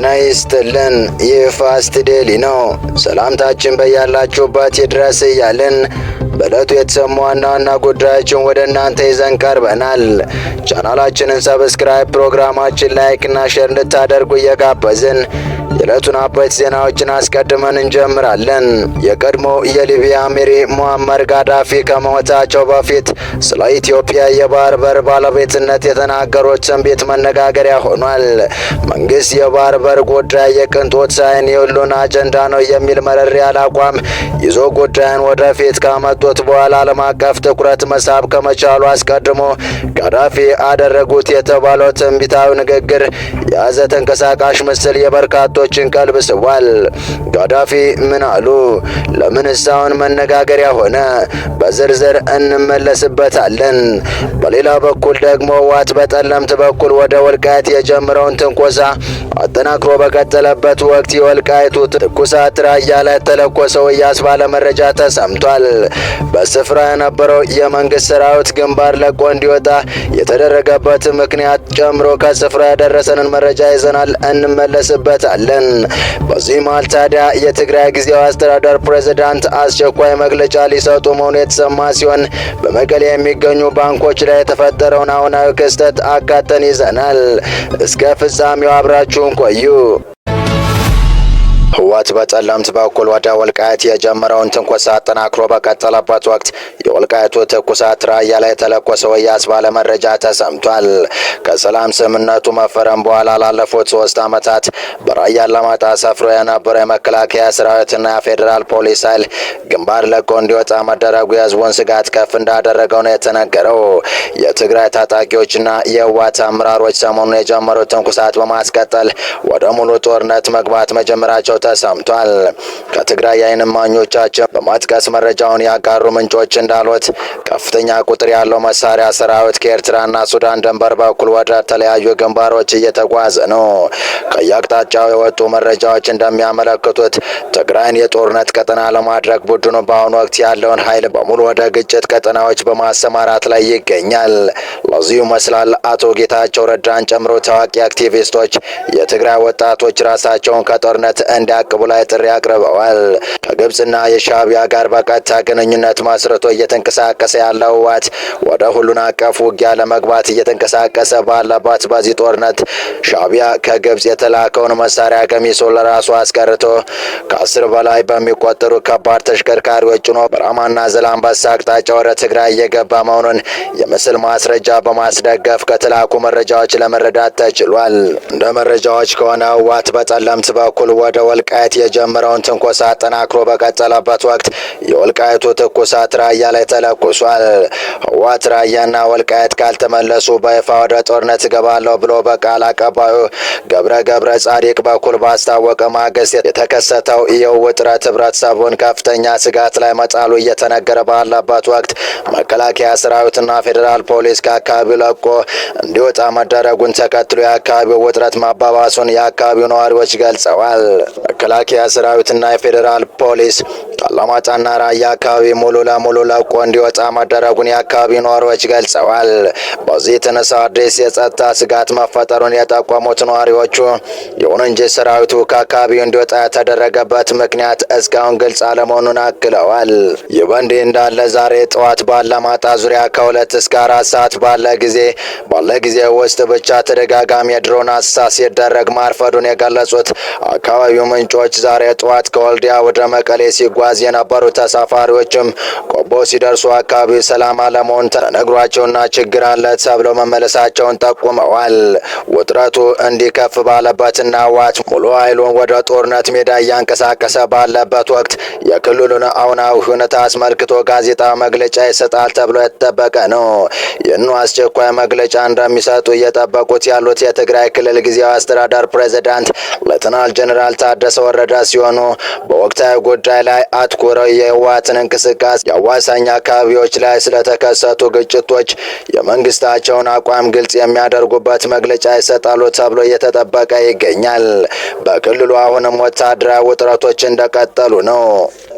ጤና ይስጥልን። ይህ ፋስት ዴሊ ነው። ሰላምታችን በያላችሁበት ይድረስ እያልን በዕለቱ የተሰሙ ዋና ዋና ጉዳዮችን ወደ እናንተ ይዘን ቀርበናል። ቻናላችንን ሰብስክራይብ፣ ፕሮግራማችን ላይክና ሼር እንድታደርጉ እየጋበዝን የዕለቱን አበይት ዜናዎችን አስቀድመን እንጀምራለን። የቀድሞ የሊቢያ መሪ ሙአመር ጋዳፊ ከመሞታቸው በፊት ስለ ኢትዮጵያ የባህር በር ባለቤትነት የተናገሩት ትንቢት መነጋገሪያ ሆኗል። መንግስት የባህር በር ጉዳይ የቅንጦት ሳይሆን የሁሉን አጀንዳ ነው የሚል መረር ያለ አቋም ይዞ ጉዳዩን ወደፊት ካመጡት በኋላ ዓለም አቀፍ ትኩረት መሳብ ከመቻሉ አስቀድሞ ጋዳፊ አደረጉት የተባለው ትንቢታዊ ንግግር የያዘ ተንቀሳቃሽ ምስል የበርካቶችን ቀልብ ስቧል። ጋዳፊ ምን አሉ? ለምን እስካሁን መነጋገሪያ ሆነ? በዝርዝር እንመለስበታለን። በሌላ በኩል ደግሞ ህወሓት በጠለምት በኩል ወደ ወልቃይት የጀመረውን ትንኮሳ አጠናክሮ በቀጠለበት ወቅት የወልቃይቱ ትኩሳት ራያ ላይ ተለኮሰው ያስባለ መረጃ ተሰምቷል። በስፍራ የነበረው የመንግስት ሰራዊት ግንባር ለቆ እንዲወጣ የተደረገበት ምክንያት ጨምሮ ከስፍራ ያደረሰንን መረጃ ይዘናል፣ እንመለስበታለን። በዚህ መሃል ታዲያ የትግራይ ጊዜያዊ አስተዳደር ፕሬዝዳንት አስቸኳይ መግለጫ ሊሰጡ መሆኑ የተሰማ ሲሆን በመቀሌ የሚገኙ ባንኮች ላይ የተፈጠረውን አሁናዊ ክስተት አካተን ይዘናል። እስከ ፍጻሜው አብራችሁን ቆዩ። ህወሓት በጠለምት በኩል ወደ ወልቃይት የጀመረውን ትንኮሳ አጠናክሮ በቀጠለበት ወቅት የወልቃይቱ ትኩሳት ራያ ላይ ተለኮሰው ያስባለ መረጃ ተሰምቷል። ከሰላም ስምምነቱ መፈረም በኋላ ላለፉት 3 ዓመታት በራያ አላማጣ ሰፍሮ የነበረው የመከላከያ ሰራዊትና የፌዴራል ፖሊስ ኃይል ግንባር ለቆ እንዲወጣ መደረጉ የህዝቡን ስጋት ከፍ እንዳደረገው ነው የተነገረው። የትግራይ ታጣቂዎችና የህወሓት አመራሮች ሰሞኑን የጀመሩት ትንኮሳት በማስቀጠል ወደ ሙሉ ጦርነት መግባት መጀመራቸው ተሰምቷል። ከትግራይ የዓይን እማኞቻችን በማጥቀስ መረጃውን ያጋሩ ምንጮች እንዳሉት ከፍተኛ ቁጥር ያለው መሳሪያ ሰራዊት ከኤርትራና ሱዳን ድንበር በኩል ወደ ተለያዩ ግንባሮች እየተጓዘ ነው። ከየአቅጣጫው የወጡ መረጃዎች እንደሚያመለክቱት ትግራይን የጦርነት ቀጠና ለማድረግ ቡድኑ በአሁኑ ወቅት ያለውን ኃይል በሙሉ ወደ ግጭት ቀጠናዎች በማሰማራት ላይ ይገኛል። ለዚሁ ይመስላል አቶ ጌታቸው ረዳን ጨምሮ ታዋቂ አክቲቪስቶች የትግራይ ወጣቶች ራሳቸውን ከጦርነት እንዲያቅቡ ላይ ጥሪ አቅርበዋል። ከግብጽና የሻዕቢያ ጋር በቀጥታ ግንኙነት መስርቶ እየተንቀሳቀሰ ያለው ህወሓት ወደ ሁሉን አቀፍ ውጊያ ለመግባት እየተንቀሳቀሰ ባለበት በዚህ ጦርነት ሻዕቢያ ከግብጽ የተላከውን መሳሪያ ገሚሶ ለራሱ አስቀርቶ ከ10 በላይ በሚቆጠሩ ከባድ ተሽከርካሪዎች ጭኖ በራማና ዘላንበሳ አቅጣጫ ወደ ትግራይ እየገባ መሆኑን የምስል ማስረጃ በማስደገፍ ከተላኩ መረጃዎች ለመረዳት ተችሏል። እንደ መረጃዎች ከሆነ ህወሓት በጠለምት በኩል ወደ ወልቃይት የጀመረውን ትንኮሳ አጠናክሮ በቀጠለበት ወቅት የወልቃይቱ ትኩሳት ራያ ላይ ተለኩሷል። ህወሓት ራያና ወልቃይት ካልተመለሱ በይፋ ወደ ጦርነት እገባለሁ ብሎ በቃል አቀባዩ ገብረ ጻዲቅ በኩል ባስታወቀ ማግስት የተከሰተው ይኸው ውጥረት ህብረተሰቡን ከፍተኛ ስጋት ላይ መጣሉ እየተነገረ ባለበት ወቅት መከላከያ ሰራዊትና ፌዴራል ፖሊስ ከአካባቢው ለቆ እንዲወጣ መደረጉን ተከትሎ የአካባቢው ውጥረት ማባባሱን የአካባቢው ነዋሪዎች ገልጸዋል። መከላከያ ሰራዊትና የፌዴራል ፖሊስ አላማጣና ራያ አካባቢ ሙሉ ለሙሉ ለቆ እንዲወጣ መደረጉን የአካባቢው ነዋሪዎች ገልጸዋል። በዚህ የተነሳ አዲስ የጸጥታ ስጋት መፈጠሩን የጠቆሙት ነዋሪዎቹ ይሁን እንጂ ሰራዊቱ ከአካባቢው እንዲወጣ የተደረገበት ምክንያት እስካሁን ግልጽ አለመሆኑን አክለዋል። ይህ በእንዲህ እንዳለ ዛሬ ጠዋት በአላማጣ ዙሪያ ከ2 እስከ 4 ሰዓት ባለ ጊዜ ውስጥ ብቻ ተደጋጋሚ የድሮን አሰሳ ሲደረግ ማርፈዱን የገለጹት አካባቢው ምንጮች ዛሬ ጠዋት ከወልዲያ ወደ መቀሌ ሲጓዝ የነበሩ ተሳፋሪዎችም ቆቦ ሲደርሱ አካባቢው ሰላም አለመሆኑን ተነግሯቸውና ችግር አለ ተብለው መመለሳቸውን ጠቁመዋል። ውጥረቱ እንዲከፍ ባለበትና ህወሓት ሙሉ ኃይሉን ወደ ጦርነት ሜዳ እያንቀሳቀሰ ባለበት ወቅት የክልሉን አሁናዊ ሁኔታ አስመልክቶ ጋዜጣ መግለጫ ይሰጣል ተብሎ የተጠበቀ ነው። ይህኑ አስቸኳይ መግለጫ እንደሚሰጡ እየጠበቁት ያሉት የትግራይ ክልል ጊዜያዊ አስተዳደር ፕሬዝዳንት ሌተናል ጄኔራል ታደሰ ያስወረደ ሲሆኑ በወቅታዊ ጉዳይ ላይ አትኩረው የህወሓትን እንቅስቃሴ የአዋሳኝ አካባቢዎች ላይ ስለተከሰቱ ግጭቶች የመንግስታቸውን አቋም ግልጽ የሚያደርጉበት መግለጫ ይሰጣሉ ተብሎ እየተጠበቀ ይገኛል። በክልሉ አሁንም ወታደራዊ ውጥረቶች እንደቀጠሉ ነው።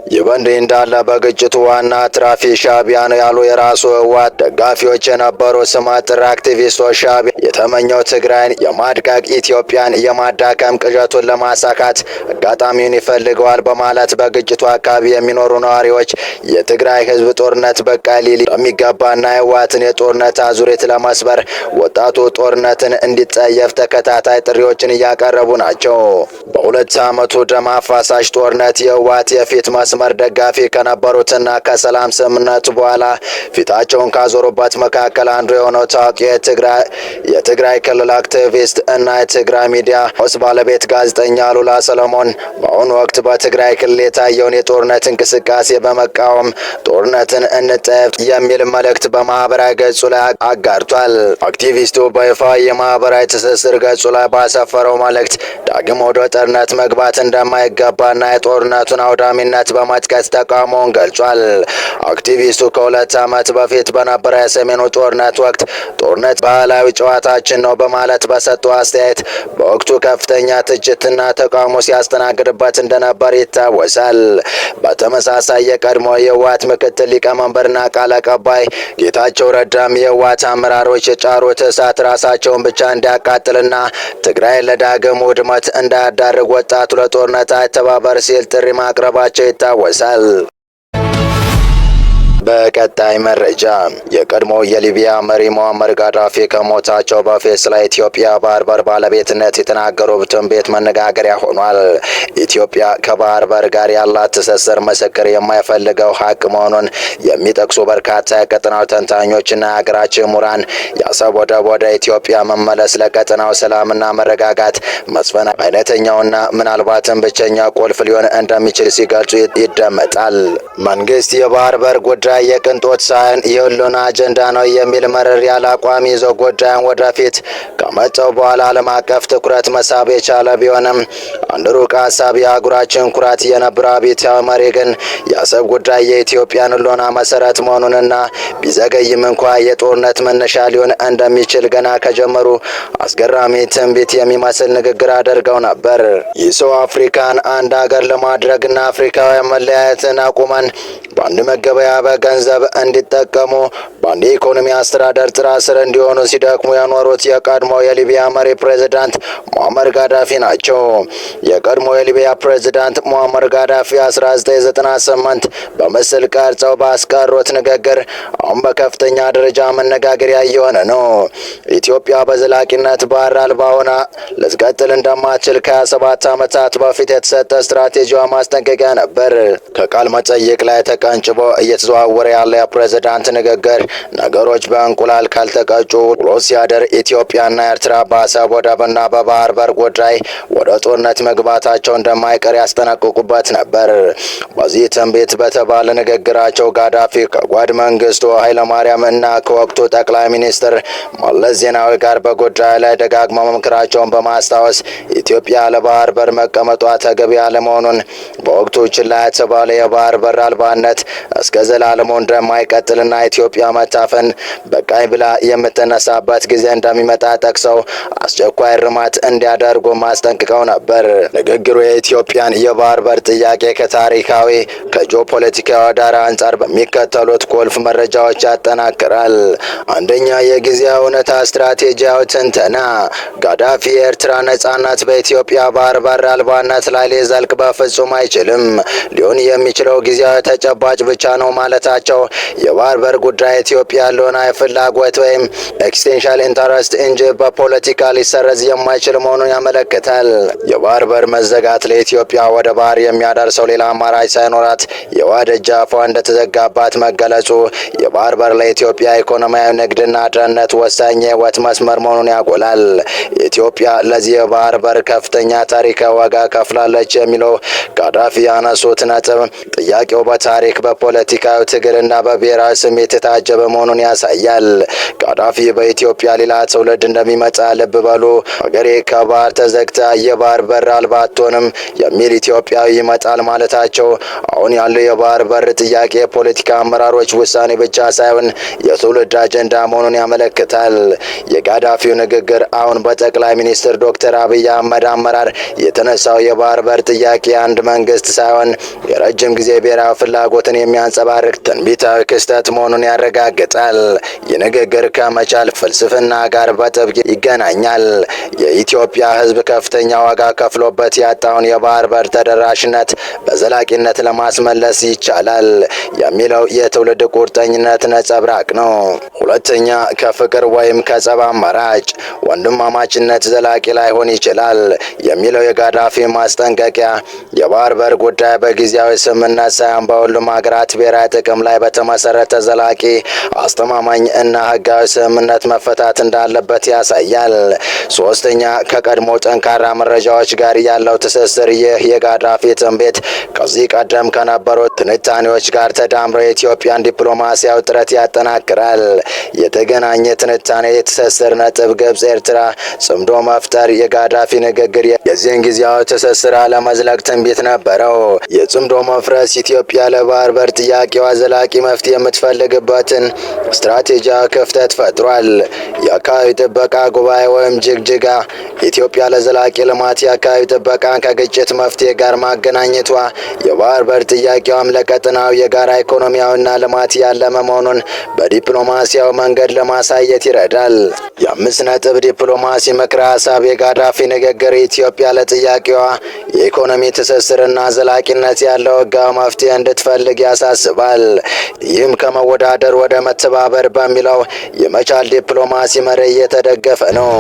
ይህ በእንዲህ እንዳለ በግጭቱ ዋና አትራፊ ሻዕቢያ ነው ያሉ የራሱ ህወሓት ደጋፊዎች የነበሩ ስመጥር አክቲቪስቶች ሻዕቢያ የተመኘው ትግራይን የማድቀቅ ኢትዮጵያን የማዳከም ቅዠቱን ለማሳካት አጋጣሚውን ይፈልገዋል በማለት በግጭቱ አካባቢ የሚኖሩ ነዋሪዎች የትግራይ ህዝብ ጦርነት በቃ ሊል በሚገባና የህወሓትን የጦርነት አዙሪት ለመስበር ወጣቱ ጦርነትን እንዲጸየፍ ተከታታይ ጥሪዎችን እያቀረቡ ናቸው። በሁለት ዓመቱ ደም አፋሳሽ ጦርነት የህወሓት የፊት መስመር ደጋፊ ከነበሩትና ከሰላም ስምምነቱ በኋላ ፊታቸውን ካዞሩበት መካከል አንዱ የሆነው ታዋቂ የትግራይ ክልል አክቲቪስት እና የትግራይ ሚዲያ ሃውስ ባለቤት ጋዜጠኛ አሉላ ሰለሞን በአሁኑ ወቅት በትግራይ ክልል የታየውን የጦርነት እንቅስቃሴ በመቃወም ጦርነትን እንጠየፍ የሚል መልእክት በማህበራዊ ገጹ ላይ አጋርቷል። አክቲቪስቱ በይፋ የማህበራዊ ትስስር ገጹ ላይ ባሰፈረው መልእክት ዳግም ወደ ጦርነት መግባት እንደማይገባና የጦርነቱን አውዳሚነት በመጥቀስ ተቃውሞውን ገልጿል። አክቲቪስቱ ከ2 ዓመት በፊት በነበረ የሰሜኑ ጦርነት ወቅት ጦርነት ባህላዊ ጨዋታችን ነው በማለት በሰጠው አስተያየት በወቅቱ ከፍተኛ ትችትና ተቃውሞ ሲያስተናግድበት እንደነበር ይታወሳል። በተመሳሳይ የቀድሞ የህወሓት ምክትል ሊቀመንበርና ቃል አቀባይ ጌታቸው ረዳም የህወሓት አመራሮች የጫሩት እሳት ራሳቸውን ብቻ እንዲያቃጥልና ትግራይ ለዳግም ውድመት እንዳያዳርግ ወጣቱ ለጦርነት አይተባበር ሲል ጥሪ ማቅረባቸው ይታወሳል። በቀጣይ መረጃ የቀድሞ የሊቢያ መሪ ሙአመር ጋዳፊ ከሞታቸው በፊት ስለ ኢትዮጵያ ባህር በር ባለቤትነት የተናገሩበትን ቤት መነጋገሪያ ሆኗል። ኢትዮጵያ ከባህር በር ጋር ያላት ትስስር ምስክር የማይፈልገው ሀቅ መሆኑን የሚጠቅሱ በርካታ የቀጠናው ተንታኞችና የሀገራችን ምሁራን የአሰብ ወደብ ወደ ኢትዮጵያ መመለስ ለቀጠናው ሰላምና መረጋጋት መስፈን አይነተኛውና ምናልባትም ብቸኛ ቁልፍ ሊሆን እንደሚችል ሲገልጹ ይደመጣል። መንግስት የባህር በር ጉዳይ የቅንጦት ሳይሆን የሁሉና አጀንዳ ነው የሚል መረር ያለ አቋም ይዞ ጉዳዩን ወደፊት ከመጣው በኋላ ዓለም አቀፍ ትኩረት መሳብ የቻለ ቢሆንም አንድ ሩቅ ሀሳብ የአህጉራችን ኩራት የነበረው አብዮታዊ መሪ ግን የአሰብ ጉዳይ የኢትዮጵያን ሁሉና መሰረት መሆኑንና ቢዘገይም እንኳ የጦርነት መነሻ ሊሆን እንደሚችል ገና ከጀመሩ አስገራሚ ትንቢት የሚመስል ንግግር አድርገው ነበር። ይህ ሰው አፍሪካን አንድ ሀገር ለማድረግና አፍሪካውያን መለያየትን አቁመን በአንድ መገበያ በገንዘብ እንዲጠቀሙ በአንድ የኢኮኖሚ አስተዳደር ጥራ ስር እንዲሆኑ ሲደክሙ የኖሩት የቀድሞ የሊቢያ መሪ ፕሬዝዳንት ሙአመር ጋዳፊ ናቸው። የቀድሞ የሊቢያ ፕሬዝዳንት ሙአመር ጋዳፊ 1998 በምስል ቀርጸው ባስቀሩት ንግግር አሁን በከፍተኛ ደረጃ መነጋገሪያ እየሆነ ነው። ኢትዮጵያ በዘላቂነት ባህር አልባ ሆና ልትቀጥል እንደማትችል ከ27 ዓመታት በፊት የተሰጠ ስትራቴጂዋ ማስጠንቀቂያ ነበር። ከቃል መጠይቅ ላይ ተቀንጭቦ እየተዘዋወረ ያለ የፕሬዝዳንት ንግግር ነገሮች በእንቁላል ካልተቀጩ ውሎ ሲያደር ኢትዮጵያና ኤርትራ በአሰብ ወደብና በባህር በር ጉዳይ ወደ ጦርነት መግባታቸው እንደማይቀር ያስጠነቅቁበት ነበር። በዚህ ትንቢት በተባለ ንግግራቸው ጋዳፊ ከጓድ መንግስቱ ኃይለማርያም እና ከወቅቱ ጠቅላይ ሚኒስትር መለስ ዜናዊ ጋር በጉዳዩ ላይ ደጋግመው መምከራቸውን በማስታወስ ኢትዮጵያ ለባህር በር መቀመጧ ተገቢ ያለመሆኑን በወቅቱ ችላ የተባለ የባህር በር አልባነት እስከ ዘላለሙ እንደማይቀጥልና ኢትዮጵያ መታፈን በቃኝ ብላ የምትነሳበት ጊዜ እንደሚመጣ ጠቅሰው አስቸኳይ እርማት እንዲያደርጉ ማስጠንቅቀው ነበር። ንግግሩ የኢትዮጵያን የባህር በር ጥያቄ ከታሪካዊ ከጂኦፖለቲካዊ ዳራ አንጻር በሚከተሉት ቁልፍ መረጃዎች ያጠናክራል። አንደኛ፣ የጊዜያዊ ሁኔታ ስትራቴጂያዊ ትንተና። ጋዳፊ የኤርትራ ነጻነት በኢትዮጵያ ባህር በር አልባነት ላይ ሊዘልቅ በፍጹም አይችልም፣ ሊሆን የሚችለው ጊዜያዊ ተጨባጭ ብቻ ነው ማለታቸው የባህር በር ጉዳይ ኢትዮጵያ ያለውን ፍላጎት ወይም ኤክስቴንሻል ኢንተረስት እንጂ በፖለቲካ ሊሰረዝ የማይችል መሆኑን ያመለክታል። የባህር በር መዘጋት ለኢትዮጵያ ወደ ባህር የሚያደርሰው ሌላ አማራጭ ሳይኖራት የውሃ ደጃፏ እንደተዘጋባት መገለጹ የባህር በር ለኢትዮጵያ ኢኮኖሚያዊ፣ ንግድና ደህንነት ወሳኝ የህይወት መስመር መሆኑን ያጎላል። ኢትዮጵያ ለዚህ የባህር በር ከፍተኛ ታሪካዊ ዋጋ ከፍላለች የሚለው ጋዳፊ ያነሱት ነጥብ ጥያቄው በታሪክ በፖለቲካዊ ትግልና በብሔራዊ ስሜት የታጀበ መሆኑን ያሳያል። ጋዳፊ በኢትዮጵያ ሌላ ትውልድ እንደሚመጣ ልብ በሉ፣ ሀገሬ ከባህር ተዘግታ የባህር በር አልባ አትሆንም የሚል ኢትዮጵያዊ ይመጣል ማለታቸው አሁን ያለው የባህር በር ጥያቄ የፖለቲካ አመራሮች ውሳኔ ብቻ ሳይሆን የትውልድ አጀንዳ መሆኑን ያመለክታል። የጋዳፊው ንግግር አሁን በጠቅላይ ሚኒስትር ዶክተር አብይ አህመድ አመራር የተነሳው የባህር በር ጥያቄ አንድ መንግስት ሳይሆን የረጅም ጊዜ ብሔራዊ ፍላጎትን የሚያንጸባርቅ ትንቢታዊ ክስተት መሆኑን ያረጋግጣል። ይህ ንግግር ከመቻል ፍልስፍና ጋር በጥብቅ ይገናኛል። የኢትዮጵያ ሕዝብ ከፍተኛ ዋጋ ከፍሎበት ያጣውን የባህር በር ተደራሽነት በዘላቂነት ለማስመለስ ይቻላል የሚለው የትውልድ ቁርጠኝነት ነጸብራቅ ነው። ሁለተኛ፣ ከፍቅር ወይም ከጸብ አማራጭ ወንድማማችነት ዘላቂ ላይሆን ይችላል የሚለው የጋዳፊ ማስጠንቀቂያ የባህር በር ጉዳይ በጊዜያዊ ስምምነት ሳይሆን በሁሉም ሀገራት ብሔራዊ ጥቅም ላይ በተመሰረተ ዘላቂ አስተማማኝ እና ህጋዊ ስምምነት መፈታት እንዳለበት ያሳያል። ሶስተኛ፣ ከቀድሞ ጠንካራ መረጃዎች ጋር ያለው ትስስር ይህ የጋዳፊ ትንቢት ከዚህ ቀደም ከነበሩት ትንታኔዎች ጋር ተዳምሮ የኢትዮጵያን ዲፕሎማሲያዊ ጥረት ያጠናክራል። የተገናኘ ትንታኔ የትስስር ነጥብ ግብጽ ኤርትራ ጽምዶ መፍጠር የጋዳፊ ንግግር የዚህን ጊዜያዊ ትስስር አለመዝለቅ ትንቢት ነበረው። የጽምዶ መፍረስ ኢትዮጵያ ለባህር በር ጥያቄዋ ዘላቂ መፍትሄ የምትፈልግበትን ስትራቴጂያዊ ክፍተት ፈጥሯል። የአካባቢ ጥበቃ ጉባኤ ወይም ጅግጅጋ ኢትዮጵያ ለዘላቂ ልማት የአካባቢ ጥበቃን ከግጭት መፍትሄ ጋር ማገናኘቷ የባህር በር ጥያቄዋም ለቀጠናው የጋራ ኢኮኖሚያዊና ልማት ያለመ መሆኑን በዲፕሎማሲያዊ መንገድ ለማሳየት ይረዳል። የአምስት ነጥብ ዲፕሎማሲ ምክረ ሀሳብ የጋዳፊ ንግግር ኢትዮጵያ ለጥያቄዋ የኢኮኖሚ ትስስርና ዘላቂነት ያለው ህጋዊ መፍትሄ እንድትፈልግ ያሳስባል። ይህም ከመወዳደር ወደ መተባበር በሚለው የመቻል ዲፕሎማሲ መርህ የተደገፈ ነው።